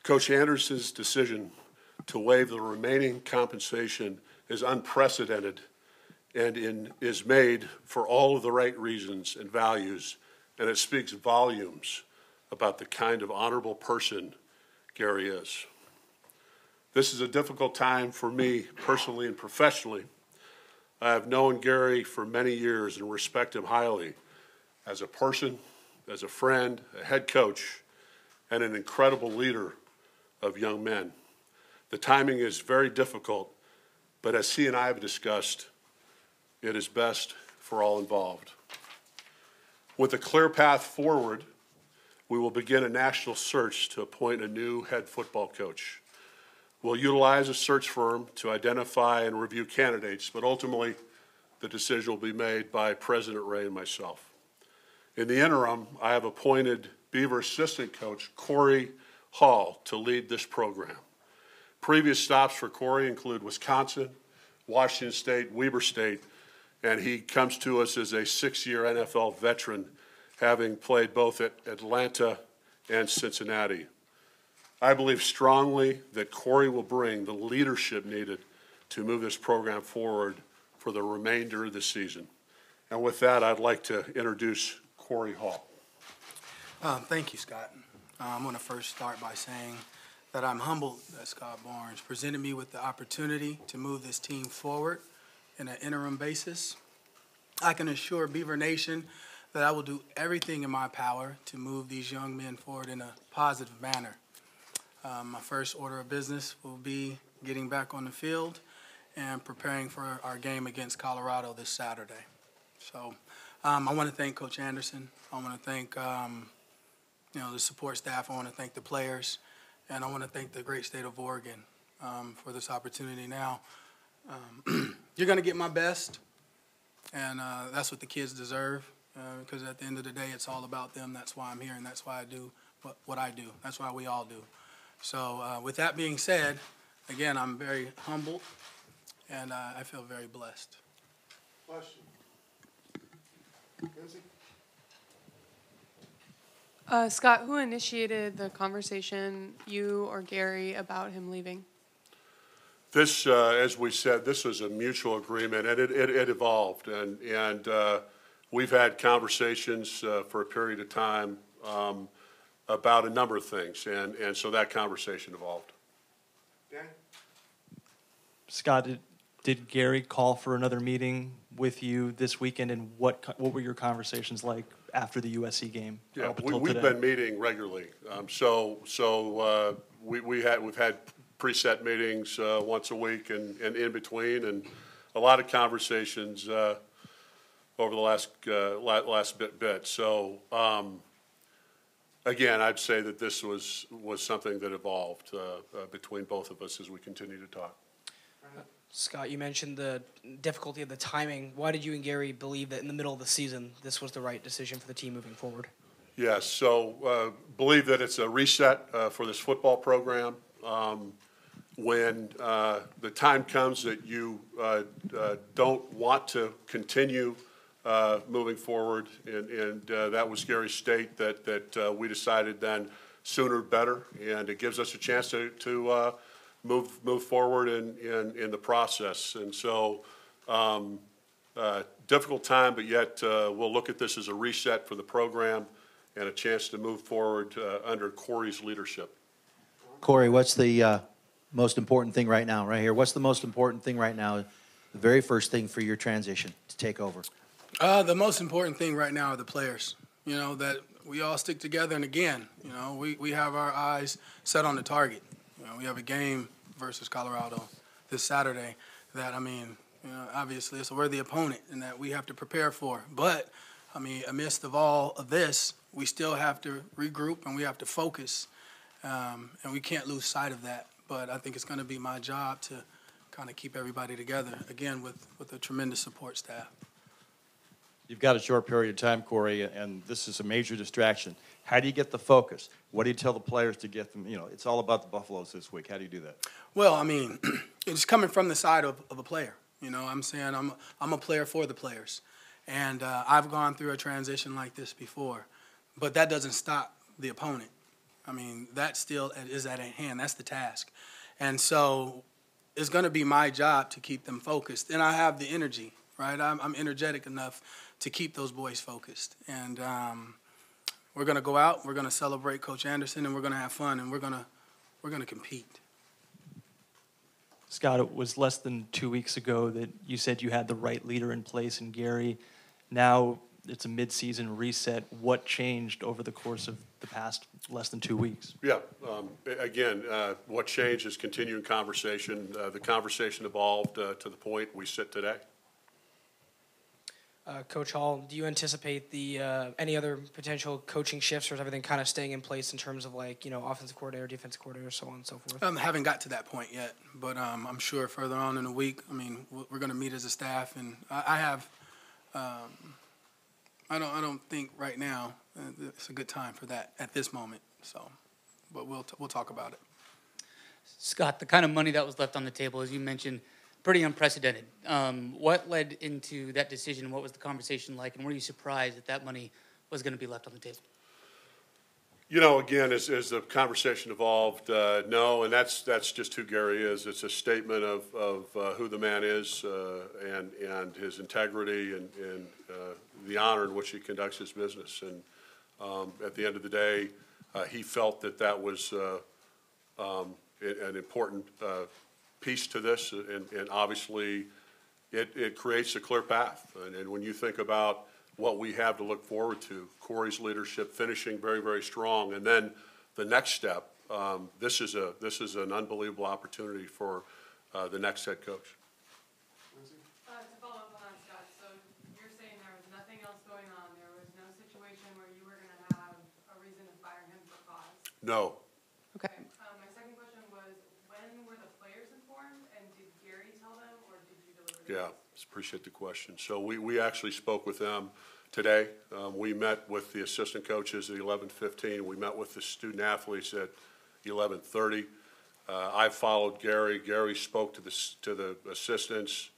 Coach Andersen's decision to waive the remaining compensation is unprecedented and is made for all of the right reasons and values, and it speaks volumes about the kind of honorable person Gary is. This is a difficult time for me personally and professionally. I have known Gary for many years and respect him highly as a person, as a friend, a head coach, and an incredible leader of young men. The timing is very difficult, but as he and I have discussed, it is best for all involved. With a clear path forward, we will begin a national search to appoint a new head football coach. We'll utilize a search firm to identify and review candidates, but ultimately the decision will be made by President Ray and myself. In the interim, I have appointed Beaver assistant coach Corey Hall to lead this program. Previous stops for Corey include Wisconsin, Washington State, Weber State, and he comes to us as a 6-year NFL veteran, having played both at Atlanta and Cincinnati. I believe strongly that Corey will bring the leadership needed to move this program forward for the remainder of the season. And with that, I'd like to introduce Corey Hall. Thank you, Scott. I'm going to first start by saying that I'm humbled that Scott Barnes presented me with the opportunity to move this team forward in an interim basis. I can assure Beaver Nation that I will do everything in my power to move these young men forward in a positive manner. My first order of business will be getting back on the field and preparing for our game against Colorado this Saturday. So I want to thank Coach Andersen. I want to thank the support staff. I want to thank the players. And I want to thank the great state of Oregon for this opportunity now. You're going to get my best, and that's what the kids deserve, because at the end of the day, it's all about them. That's why I'm here, and that's why I do what I do. That's why we all do. So with that being said, again, I'm very humbled, and I feel very blessed. Question. Lindsay? Scott, who initiated the conversation, you or Gary, about him leaving? This, as we said, this was a mutual agreement, and it evolved. And we've had conversations for a period of time about a number of things, and so that conversation evolved. Dan? Scott, did Gary call for another meeting with you this weekend, and what were your conversations like after the USC game? Yeah, we've been meeting regularly. We've had preset meetings once a week and in between, and a lot of conversations over the last bit. So again, I'd say that this was something that evolved between both of us as we continue to talk. Scott, you mentioned the difficulty of the timing. Why did you and Gary believe that in the middle of the season this was the right decision for the team moving forward? Yes, so believe that it's a reset for this football program. When the time comes that you don't want to continue moving forward, and that was Gary's state that we decided then sooner better, and it gives us a chance to move forward in the process. And so difficult time, but yet we'll look at this as a reset for the program and a chance to move forward under Corey's leadership. Corey, what's the most important thing right now, right here? What's the most important thing right now, the very first thing for your transition to take over? The most important thing right now are the players, that we all stick together. And again, we have our eyes set on the target. We have a game versus Colorado this Saturday that, obviously it's a worthy opponent and that we have to prepare for. But, amidst of all of this, we still have to regroup and we have to focus, and we can't lose sight of that. But I think it's going to be my job to kind of keep everybody together, again, with a tremendous support staff. You've got a short period of time, Corey, and this is a major distraction. How do you get the focus? What do you tell the players to get them? It's all about the Buffaloes this week. How do you do that? Well, it's coming from the side of a player. I'm saying I'm a player for the players. And I've gone through a transition like this before. But that doesn't stop the opponent. I mean, that still is at hand. That's the task. And so it's going to be my job to keep them focused. And I have the energy, right? I'm energetic enough to keep those boys focused. And we're going to go out, we're going to celebrate Coach Andersen, and we're going to have fun, and we're going to compete. Scott, it was less than 2 weeks ago that you said you had the right leader in place in Gary. Now it's a mid-season reset. What changed over the course of the past less than 2 weeks? Yeah, again, what changed is continuing conversation. The conversation evolved to the point we sit today. Coach Hall, do you anticipate any other potential coaching shifts, or is everything kind of staying in place in terms of offensive coordinator, defensive coordinator, so on and so forth? Haven't got to that point yet, but I'm sure further on in the week, I mean, we're going to meet as a staff, and I don't think right now it's a good time for that at this moment. So, but we'll talk about it. Scott, the kind of money that was left on the table, as you mentioned, pretty unprecedented. What led into that decision? What was the conversation like? And were you surprised that that money was going to be left on the table? Again, as the conversation evolved, no, and that's just who Gary is. It's a statement of who the man is and his integrity and the honor in which he conducts his business. And at the end of the day, he felt that was an important piece to this, and obviously it creates a clear path. And when you think about what we have to look forward to, Corey's leadership finishing very, very strong, and then the next step, this is an unbelievable opportunity for the next head coach. To follow up on that, Scott, so you're saying there was nothing else going on, there was no situation where you were going to have a reason to fire him for cause? No. Okay. My second question was, when were the players informed, and did Gary tell them, or did you deliver the Yeah, appreciate the question. So we actually spoke with them today. We met with the assistant coaches at 11:15. We met with the student athletes at 11:30. I followed Gary. Gary spoke to the assistants.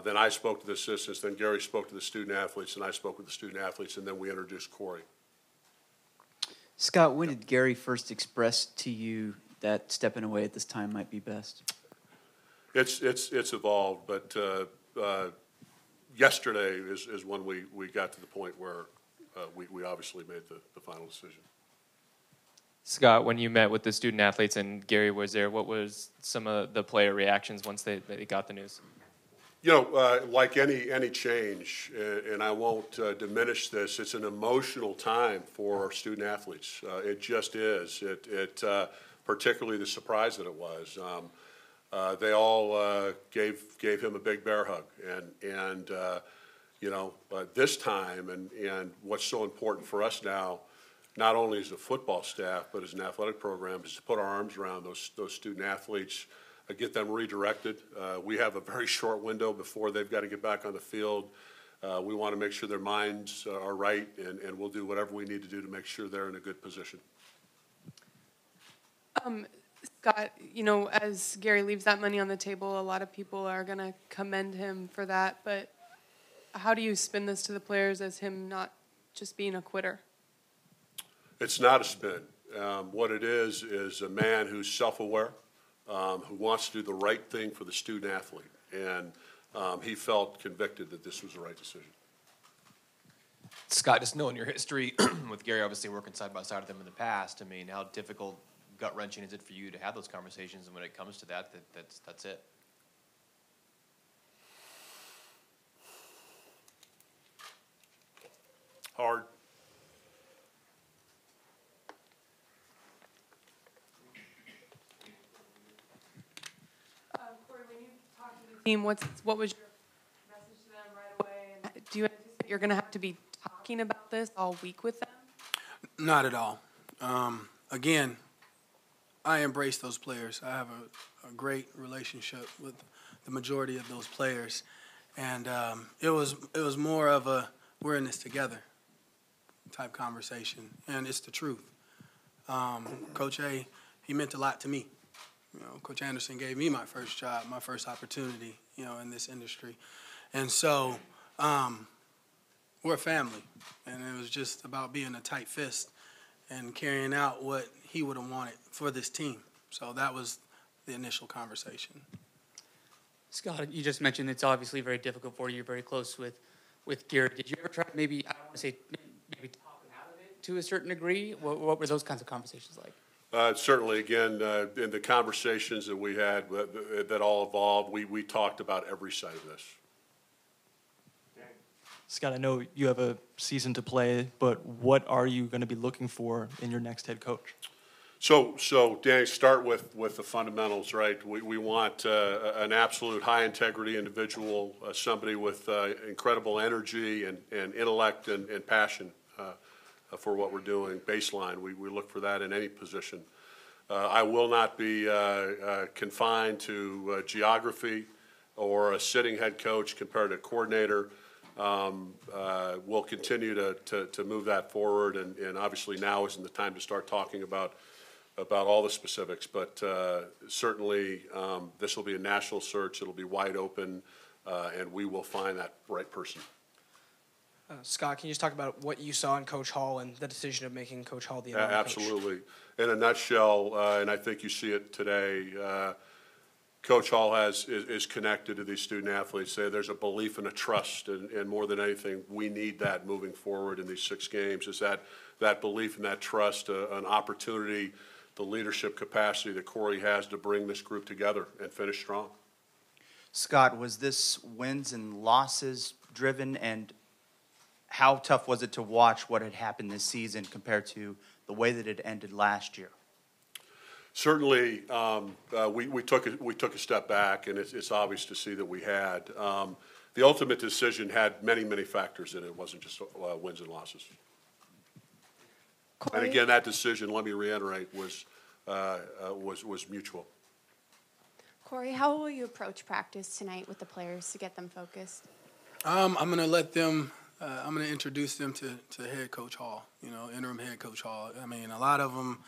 Then I spoke to the assistants. Then Gary spoke to the student athletes, and I spoke with the student athletes, and then we introduced Corey. Scott, when did Gary first express to you that stepping away at this time might be best? It's evolved, but yesterday is when we got to the point where we obviously made the final decision. Scott, when you met with the student athletes and Gary was there, what was some of the player reactions once they got the news? Like any change, and I won't diminish this, it's an emotional time for our student athletes. It just is. It particularly the surprise that it was. They all gave him a big bear hug, and this time, and what's so important for us now, not only as a football staff but as an athletic program, is to put our arms around those student athletes, get them redirected. We have a very short window before they've got to get back on the field. We want to make sure their minds are right, and we'll do whatever we need to do to make sure they're in a good position. Scott, as Gary leaves that money on the table, a lot of people are going to commend him for that, but how do you spin this to the players as him not just being a quitter? It's not a spin. What it is a man who's self-aware, who wants to do the right thing for the student athlete, and he felt convicted that this was the right decision. Scott, just knowing your history with Gary, obviously working side by side with him in the past, I mean, how difficult, gut-wrenching is it for you to have those conversations, and when it comes to that's it? Hard. Corey, when you talk to the team, what was your message to them right away? And do you anticipate you're going to have to be talking about this all week with them? Not at all. Again, I embrace those players. I have a great relationship with the majority of those players, and it was more of a we're in this together type conversation, and it's the truth. Coach A, he meant a lot to me. Coach Andersen gave me my first job, my first opportunity, in this industry, and so we're a family, and it was just about being a tight fist and carrying out what he would have wanted for this team. So that was the initial conversation. Scott, you just mentioned it's obviously very difficult for you. You're very close with Gary. Did you ever try to maybe, I don't want to say, maybe talk him out of it to a certain degree? What were those kinds of conversations like? Certainly, again, in the conversations that we had that all evolved, we talked about every side of this. Scott, I know you have a season to play, but what are you going to be looking for in your next head coach? So Danny, start with the fundamentals, right? We want an absolute high-integrity individual, somebody with incredible energy and intellect and passion for what we're doing, baseline. We look for that in any position. I will not be confined to geography or a sitting head coach compared to coordinator. We'll continue to move that forward, and obviously now isn't the time to start talking about all the specifics, but certainly this will be a national search. It'll be wide open, and we will find that right person. Scott, can you just talk about what you saw in Coach Hall and the decision of making Coach Hall the interim coach? Absolutely. In a nutshell, and I think you see it today, Coach Hall is connected to these student athletes. There's a belief and a trust, and more than anything, we need that moving forward in these 6 games, is that belief and that trust, an opportunity, the leadership capacity that Corey has to bring this group together and finish strong. Scott, was this wins and losses driven, and how tough was it to watch what had happened this season compared to the way that it ended last year? Certainly, we took a step back, and it's obvious to see that we had. The ultimate decision had many factors in it. It wasn't just wins and losses. Corey? And again, that decision, let me reiterate, was mutual. Corey, how will you approach practice tonight with the players to get them focused? I'm going to let them. I'm going to introduce them to Head Coach Hall. Interim Head Coach Hall. I mean, a lot of them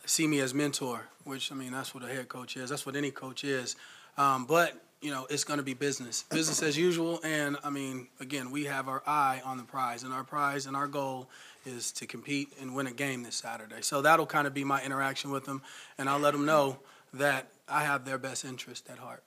see me as mentor, which, I mean, that's what a head coach is. That's what any coach is. But it's going to be business as usual. And, I mean, again, we have our eye on the prize. And our goal is to compete and win a game this Saturday. So that'll kind of be my interaction with them. And I'll let them know that I have their best interest at heart.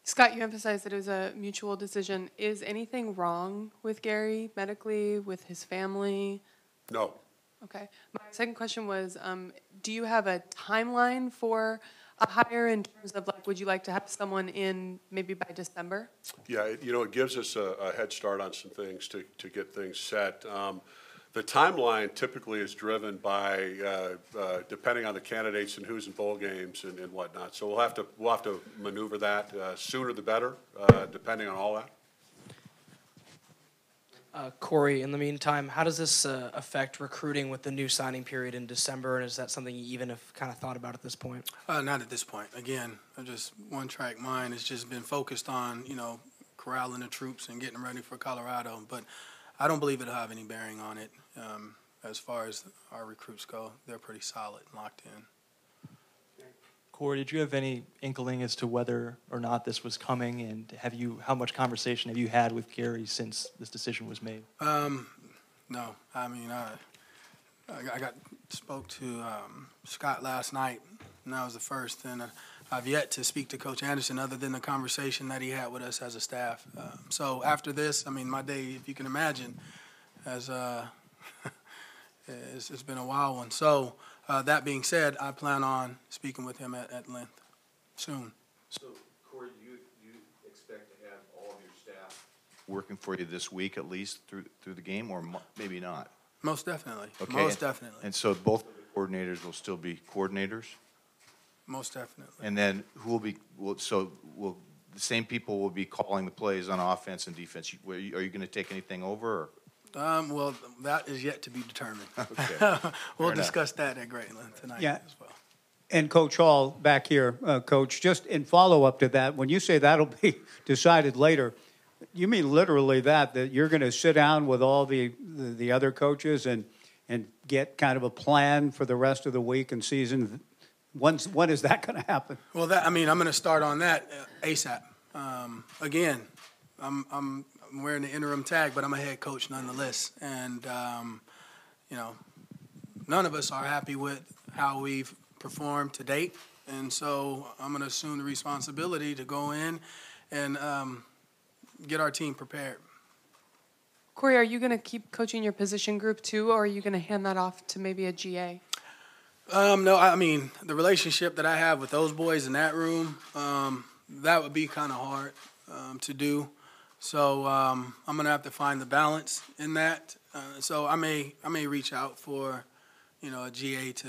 Scott, you emphasized that it was a mutual decision. Is anything wrong with Gary medically, with his family? No. Okay. My second question was, do you have a timeline for a hire in terms of, like, would you like to have someone in maybe by December? Yeah, it gives us a head start on some things to get things set. The timeline typically is driven by depending on the candidates and who's in bowl games and whatnot. So we'll have to maneuver that sooner the better, depending on all that. Corey, in the meantime, how does this affect recruiting with the new signing period in December? And is that something you even have kind of thought about at this point? Not at this point. Again, I'm just one-track mind has just been focused on, corralling the troops and getting them ready for Colorado. But I don't believe it'll have any bearing on it. As far as our recruits go, they're pretty solid and locked in. Corey, did you have any inkling as to whether or not this was coming, and how much conversation have you had with Gary since this decision was made? No, I mean, I spoke to Scott last night, and that was the first, and I've yet to speak to Coach Andersen other than the conversation that he had with us as a staff. So after this, I mean, my day, if you can imagine, has it's been a wild one. So that being said, I plan on speaking with him at length soon. So, Corey, do you expect to have all of your staff working for you this week at least through the game, or maybe not? Most definitely. Okay. Most definitely. And so both of the coordinators will still be coordinators? Most definitely. And then will the same people will be calling the plays on offense and defense? Are you going to take anything over? Or? Well, that is yet to be determined. Okay. We'll discuss that at great length tonight as well. And Coach Hall, back here, Coach, just in follow-up to that, when you say that'll be decided later, you mean literally that you're going to sit down with all the other coaches and get kind of a plan for the rest of the week and season? When is that going to happen? Well, I'm going to start on that ASAP. Again, I'm wearing the interim tag, but I'm a head coach nonetheless. And, none of us are happy with how we've performed to date. And so I'm going to assume the responsibility to go in and get our team prepared. Corey, are you going to keep coaching your position group too, or are you going to hand that off to maybe a GA? No, I mean, the relationship that I have with those boys in that room, that would be kind of hard to do. So I'm going to have to find the balance in that. So I may reach out for, a GA to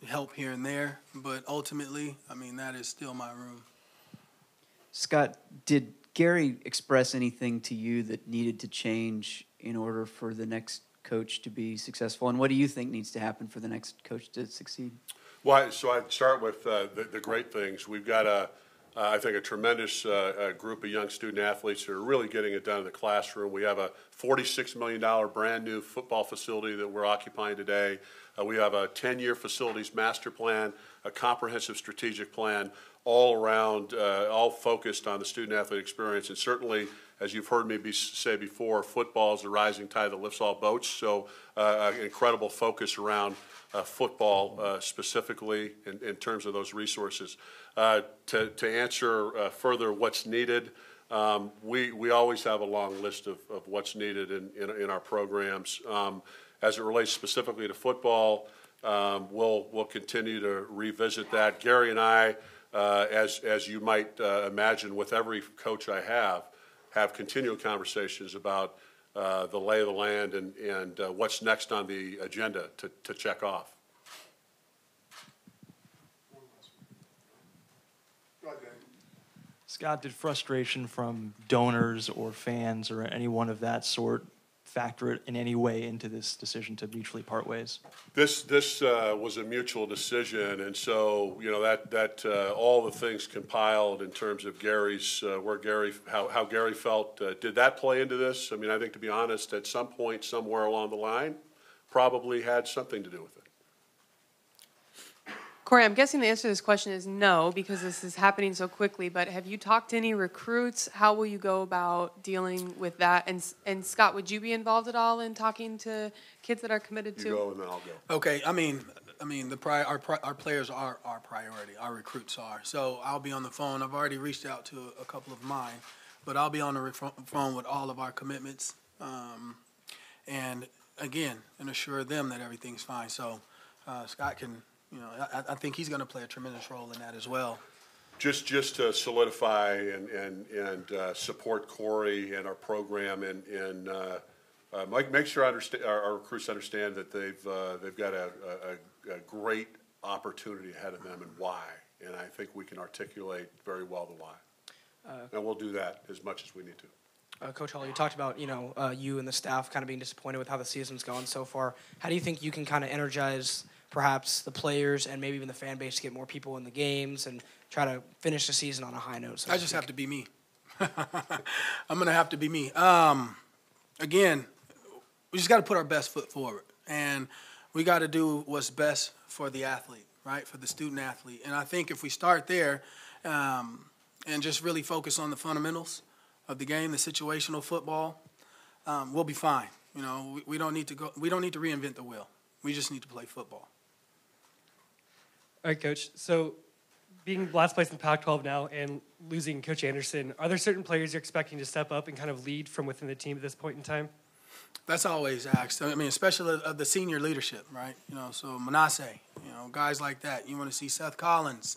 help here and there. But ultimately, I mean, that is still my room. Scott, did Gary express anything to you that needed to change in order for the next coach to be successful? And what do you think needs to happen for the next coach to succeed? Well, so I'd start with the great things. We've got I think a tremendous group of young student athletes who are really getting it done in the classroom. We have a $46 million brand new football facility that we're occupying today. We have a 10-year facilities master plan, a comprehensive strategic plan, all around, all focused on the student athlete experience. And certainly, as you've heard me say before, football is the rising tide that lifts all boats. So an incredible focus around football specifically in terms of those resources. To answer further what's needed, we always have a long list of what's needed in our programs. As it relates specifically to football, we'll continue to revisit that. Gary and I, as you might imagine, with every coach I have continual conversations about the lay of the land and what's next on the agenda to check off. Scott, did frustration from donors or fans or anyone of that sort factor in any way into this decision to mutually part ways? This was a mutual decision, and so that all the things compiled in terms of Gary's how Gary felt. Did that play into this? I mean, I think, to be honest, at some point somewhere along the line, probably had something to do with it. Corey, I'm guessing the answer to this question is no, because this is happening so quickly, but have you talked to any recruits? How will you go about dealing with that? And Scott, would you be involved at all in talking to kids that are committed to? You go and then I'll go. Okay, I mean, our players are our priority. Our recruits are. So I'll be on the phone. I've already reached out to a couple of mine, but I'll be on the phone with all of our commitments, and again, and assure them that everything's fine. So Scott can. I think he's going to play a tremendous role in that as well. Just to solidify and support Corey and our program and make sure our recruits understand that they've got a great opportunity ahead of them and why. And I think we can articulate very well the why. And we'll do that as much as we need to. Coach Hall, you talked about, you and the staff kind of being disappointed with how the season's gone so far. How do you think you can kind of energize perhaps the players and maybe even the fan base to get more people in the games and try to finish the season on a high note? I just have to be me. I'm going to have to be me. Again, we just got to put our best foot forward. And we got to do what's best for the athlete, right, for the student athlete. And I think if we start there and just really focus on the fundamentals of the game, the situational football, we'll be fine. We don't need to reinvent the wheel. We just need to play football. All right, Coach. So being last place in the Pac-12 now and losing Coach Andersen, are there certain players you're expecting to step up and kind of lead from within the team at this point in time? That's always asked. I mean, especially of the senior leadership, right? So Manasseh, guys like that. You want to see Seth Collins.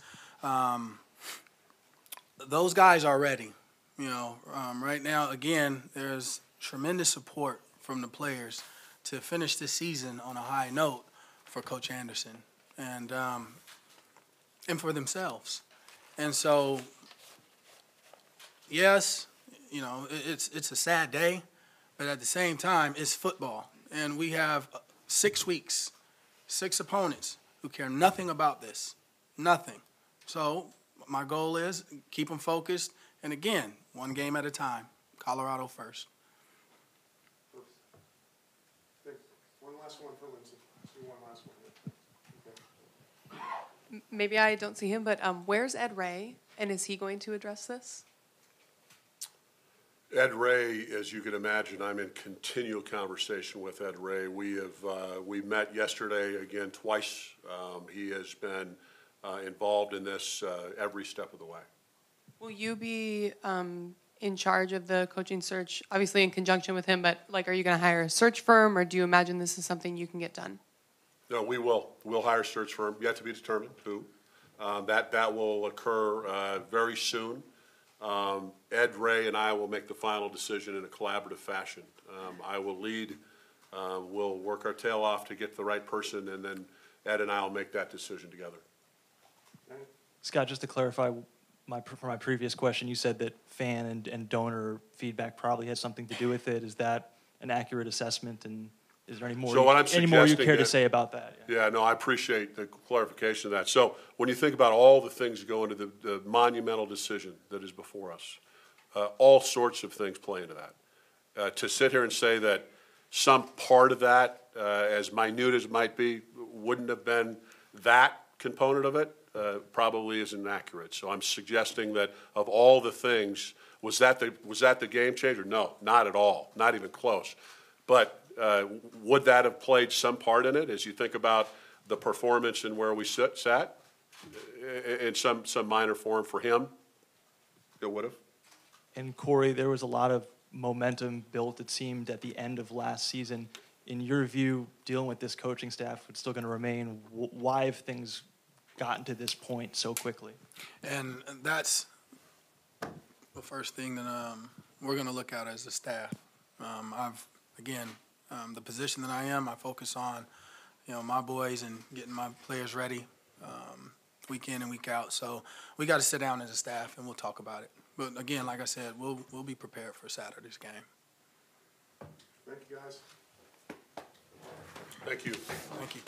Those guys are ready. Right now, again, there's tremendous support from the players to finish the season on a high note for Coach Andersen and for themselves. And so, yes, it's a sad day, but at the same time, it's football. And we have 6 weeks, 6 opponents who care nothing about this, nothing. So my goal is keep them focused. And again, one game at a time, Colorado first. One last one for Lindsay. Let's do one last one. Okay. Maybe I don't see him, but where's Ed Ray, and is he going to address this? Ed Ray, as you can imagine, I'm in continual conversation with Ed Ray. We met yesterday again twice. He has been involved in this every step of the way. Will you be in charge of the coaching search, obviously in conjunction with him, but like, are you going to hire a search firm, or do you imagine this is something you can get done? No, we will. We'll hire a search firm, yet to be determined who. That will occur very soon. Ed Ray and I will make the final decision in a collaborative fashion. I will lead. We'll work our tail off to get the right person, and then Ed and I will make that decision together. Scott, just to clarify for my previous question, you said that fan and donor feedback probably had something to do with it. Is that an accurate assessment, and is there any more you care to say about that? Yeah, no, I appreciate the clarification of that. So when you think about all the things that go into the monumental decision that is before us, all sorts of things play into that. To sit here and say that some part of that, as minute as it might be, wouldn't have been that component of it, probably isn't accurate. So I'm suggesting that of all the things, was that the game changer? No, not at all, not even close. But would that have played some part in it as you think about the performance and where we sat in some minor form for him? It would have. And Corey, there was a lot of momentum built, it seemed, at the end of last season. In your view, dealing with this coaching staff, it's still going to remain. Why have things gotten to this point so quickly? And that's the first thing that we're going to look at as a staff. The position that I am, I focus on, my boys and getting my players ready week in and week out. So we got to sit down as a staff and we'll talk about it. But again, like I said, we'll be prepared for Saturday's game. Thank you, guys. Thank you. Thank you.